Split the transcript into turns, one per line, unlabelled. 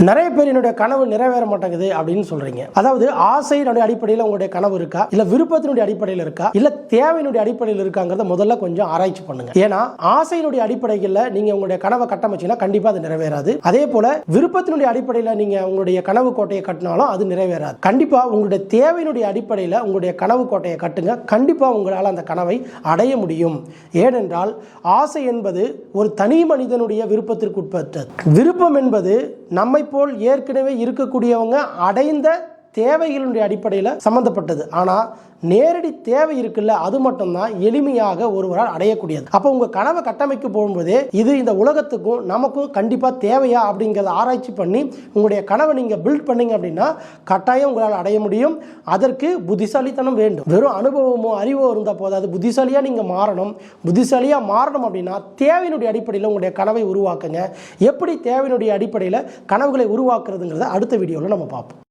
நிறைய பேர் என்னுடைய கனவு நிறைவேற மாட்டேங்குது அப்படின்னு சொல்றீங்க. அதாவது ஆசையினுடைய அடிப்படையில் உங்களுடைய கனவு இருக்கா, இல்ல விருப்பத்தினுடைய அடிப்படையில் இருக்கா, இல்ல தேவையினுடைய அடிப்படையில் இருக்காங்கிறத முதல்ல கொஞ்சம் ஆராய்ச்சி பண்ணுங்க. ஏன்னா ஆசையினுடைய அடிப்படையில் நீங்க உங்களுடைய கனவை கட்டமைச்சீங்கன்னா கண்டிப்பா அது நிறைவேறாது. அதே போல விருப்பத்தினுடைய அடிப்படையில் நீங்க உங்களுடைய கனவு கோட்டையை கட்டினாலும் அது நிறைவேறாது. கண்டிப்பா உங்களுடைய தேவையினுடைய அடிப்படையில் உங்களுடைய கனவு கோட்டையை கட்டுங்க. கண்டிப்பா உங்களால் அந்த கனவை அடைய முடியும். ஏனென்றால் ஆசை என்பது ஒரு தனி மனிதனுடைய விருப்பத்திற்கு உட்பட்டது. விருப்பம் என்பது நம்மை போல் ஏற்கனவே இருக்கக்கூடியவங்க அடைந்த தேவைகளுடைய அடிப்படையில் சம்பந்தப்பட்டது. ஆனால் நேரடி தேவை இருக்குல்ல, அது மட்டும்தான் எளிமையாக ஒருவரால் அடையக்கூடியது. அப்போ உங்கள் கனவை கட்டமைக்க போகும்போதே இது இந்த உலகத்துக்கும் நமக்கும் கண்டிப்பாக தேவையா அப்படிங்கிறத ஆராய்ச்சி பண்ணி உங்களுடைய கனவை நீங்கள் பில்ட் பண்ணீங்க அப்படின்னா கட்டாயம் உங்களால் அடைய முடியும். அதற்கு புத்திசாலித்தனம் வேண்டும். வெறும் அனுபவமோ அறிவோ இருந்தால் போதாது, புத்திசாலியாக நீங்கள் மாறணும். புத்திசாலியாக மாறணும் அப்படின்னா தேவையினுடைய அடிப்படையில் உங்களுடைய கனவை உருவாக்குங்க. எப்படி தேவையினுடைய அடிப்படையில் கனவுகளை உருவாக்குறதுங்கிறத அடுத்த வீடியோவில் நம்ம பார்ப்போம்.